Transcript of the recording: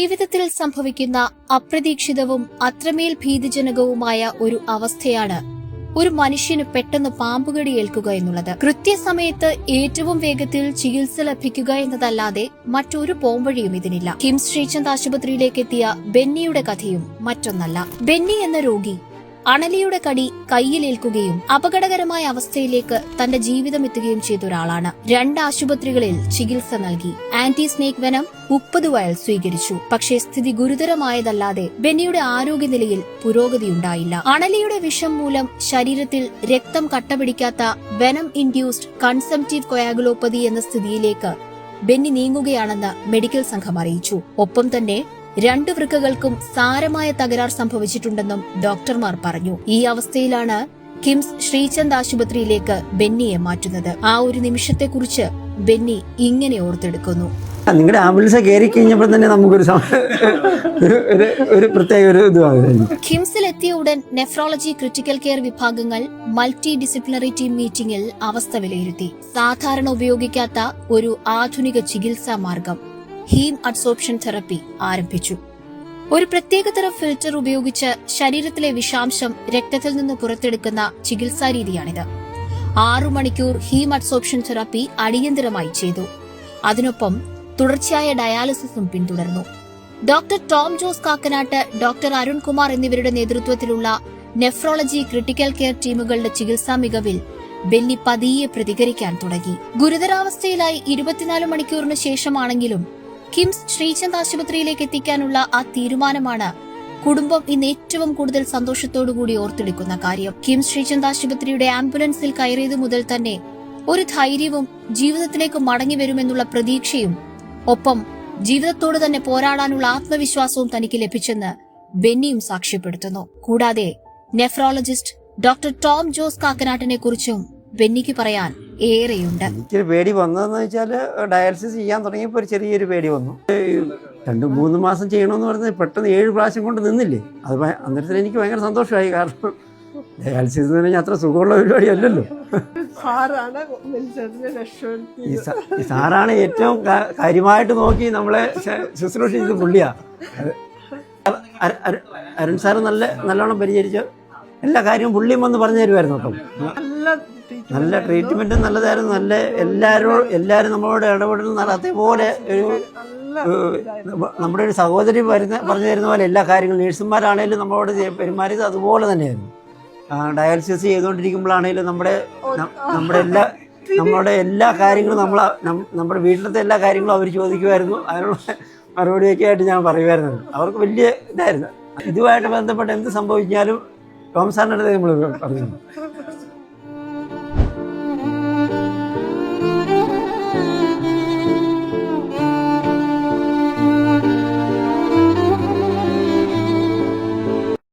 ജീവിതത്തിൽ സംഭവിക്കുന്ന അപ്രതീക്ഷിതവും അത്രമേൽ ഭീതിജനകവുമായ ഒരു അവസ്ഥയാണ് ഒരു മനുഷ്യന് പെട്ടെന്ന് പാമ്പുകടി ഏൽക്കുക എന്നുള്ളത്. കൃത്യസമയത്ത് ഏറ്റവും വേഗത്തിൽ ചികിത്സ ലഭിക്കുക എന്നതല്ലാതെ മറ്റൊരു പോംവഴിയും ഇതിനില്ല. കിംസ് ശ്രീചന്ദ് ആശുപത്രിയിലേക്ക് എത്തിയ ബെന്നിയുടെ കഥയും മറ്റൊന്നല്ല. ബെന്നി എന്ന രോഗി അണലിയുടെ കടി കയ്യിലേൽക്കുകയും അപകടകരമായ അവസ്ഥയിലേക്ക് തന്റെ ജീവിതം എത്തുകയും ചെയ്ത ഒരാളാണ്. 2 ആശുപത്രികളിൽ ചികിത്സ നൽകി. ആന്റി സ്നേക് വെനം 30 വയൽ സ്വീകരിച്ചു. പക്ഷേ സ്ഥിതി ഗുരുതരമായതല്ലാതെ ബെന്നിയുടെ ആരോഗ്യനിലയിൽ പുരോഗതിയുണ്ടായില്ല. അണലിയുടെ വിഷം മൂലം ശരീരത്തിൽ രക്തം കട്ടപിടിക്കാത്ത വെനം ഇൻഡ്യൂസ്ഡ് കൺസംപ്റ്റീവ് കൊയാഗുലോപ്പതി എന്ന സ്ഥിതിയിലേക്ക് ബെന്നി നീങ്ങുകയാണെന്ന് മെഡിക്കൽ സംഘം അറിയിച്ചു. ഒപ്പം തന്നെ 2 വൃക്കകൾക്കും സാരമായ തകരാർ സംഭവിച്ചിട്ടുണ്ടെന്നും ഡോക്ടർമാർ പറഞ്ഞു. ഈ അവസ്ഥയിലാണ് കിംസ് ശ്രീചന്ദ് ആശുപത്രിയിലേക്ക് ബെന്നിയെ മാറ്റുന്നത്. ആ ഒരു നിമിഷത്തെക്കുറിച്ച് ബെന്നി ഇങ്ങനെ ഓർത്തെടുക്കുന്നു. നിങ്ങളുടെ ആംബുലൻസ് കയറി കഴിഞ്ഞപ്പോൾ തന്നെ നമുക്കൊരു പ്രത്യേക ഒരു ഇതും. കിംസിലെത്തിയ ഉടൻ നെഫ്രോളജി ക്രിട്ടിക്കൽ കെയർ വിഭാഗങ്ങൾ മൾട്ടി ഡിസിപ്ലിനറി ടീം മീറ്റിംഗിൽ അവസ്ഥ വിലയിരുത്തി. സാധാരണ ഉപയോഗിക്കാത്ത ഒരു ആധുനിക ചികിത്സാ മാർഗം ഹീം അഡ്സോർപ്ഷൻ തെറപ്പി ആരംഭിച്ചു. ഒരു പ്രത്യേകതരം ഫിൽറ്റർ ഉപയോഗിച്ച് ശരീരത്തിലെ വിഷാംശം രക്തത്തിൽ നിന്ന് പുറത്തെടുക്കുന്ന ചികിത്സാ രീതിയാണിത്. 6 മണിക്കൂർ ഹീം അഡ്സോർപ്ഷൻ തെറപ്പി അടിയന്തരമായി ചെയ്തു. അതിനൊപ്പം തുടർച്ചയായ ഡയാലിസിസും പിന്തുടർന്നു. ഡോക്ടർ ടോം ജോസ് കാക്കനാട്ട്, ഡോക്ടർ അരുൺകുമാർ എന്നിവരുടെ നേതൃത്വത്തിലുള്ള നെഫ്രോളജി ക്രിട്ടിക്കൽ കെയർ ടീമുകളുടെ ചികിത്സാ മികവിൽ ബെന്നി പതിയെ പ്രതികരിക്കാൻ തുടങ്ങി. ഗുരുതരാവസ്ഥയിലായി 24 മണിക്കൂറിന് ശേഷമാണെങ്കിലും കിംസ് ശ്രീചന്ദ് ആശുപത്രിയിലേക്ക് എത്തിക്കാനുള്ള ആ തീരുമാനമാണ് കുടുംബം ഇന്ന് ഏറ്റവും കൂടുതൽ സന്തോഷത്തോടുകൂടി ഓർത്തെടുക്കുന്ന കാര്യം. കിംസ് ശ്രീചന്ദ് ആശുപത്രിയുടെ ആംബുലൻസിൽ കയറിയതു മുതൽ തന്നെ ഒരു ധൈര്യവും ജീവിതത്തിലേക്ക് മടങ്ങി വരുമെന്നുള്ള പ്രതീക്ഷയും ഒപ്പം ജീവിതത്തോട് തന്നെ പോരാടാനുള്ള ആത്മവിശ്വാസവും തനിക്ക് ലഭിച്ചെന്ന് ബെന്നിയും സാക്ഷ്യപ്പെടുത്തുന്നു. കൂടാതെ നെഫ്രോളജിസ്റ്റ് ഡോക്ടർ ടോം ജോസ് കാക്കനാട്ടിനെ കുറിച്ചും ബെന്നിക്ക് പറയാൻ ഏറെയുണ്ട്. എനിക്കൊരു പേടി വന്നതെന്ന് വെച്ചാൽ ഡയാലിസിസ് ചെയ്യാൻ തുടങ്ങിയപ്പോൾ ഒരു ചെറിയൊരു പേടി വന്നു. 2-3 മാസം ചെയ്യണമെന്ന് പറഞ്ഞാൽ പെട്ടെന്ന് 7 പ്രാവശ്യം കൊണ്ട് നിന്നില്ലേ. അത് അന്നേരത്തിൽ എനിക്ക് ഭയങ്കര സന്തോഷമായി. കാരണം ഡയാലിസിസ് എന്ന് പറഞ്ഞാൽ അത്ര സുഖമുള്ള പരിപാടി അല്ലല്ലോ. ഈ സാറാണ് ഏറ്റവും കാര്യമായിട്ട് നോക്കി നമ്മളെ ശുശ്രൂഷ ചെയ്ത് പുള്ളിയാ. അരുൺ സാറ് നല്ലോണം പരിചരിച്ച് എല്ലാ കാര്യവും പുള്ളിയും വന്ന് പറഞ്ഞു തരുമായിരുന്നു. കേട്ടോ, നല്ല ട്രീറ്റ്മെന്റും നല്ലതായിരുന്നു. എല്ലാവരും നമ്മളോട് ഇടപെടുന്ന അതേപോലെ ഒരു നമ്മുടെ ഒരു സഹോദരി പറഞ്ഞു തരുന്ന പോലെ എല്ലാ കാര്യങ്ങളും നേഴ്സുമാരാണേലും നമ്മളോട് പെരുമാറിയത് അതുപോലെ തന്നെയായിരുന്നു. ഡയാലിസിസ് ചെയ്തുകൊണ്ടിരിക്കുമ്പോഴാണേലും നമ്മുടെ എല്ലാ കാര്യങ്ങളും നമ്മുടെ വീട്ടിലത്തെ എല്ലാ കാര്യങ്ങളും അവർ ചോദിക്കുമായിരുന്നു. അതിനുള്ള മറുപടിയൊക്കെ ആയിട്ട് ഞാൻ പറയുമായിരുന്നു. അവർക്ക് വലിയ ഇതായിരുന്നു. ഇതുമായിട്ട് ബന്ധപ്പെട്ട് എന്ത് സംഭവിച്ചാലും ടോം സാറിൻ്റെ അടുത്ത് നമ്മൾ പറഞ്ഞു.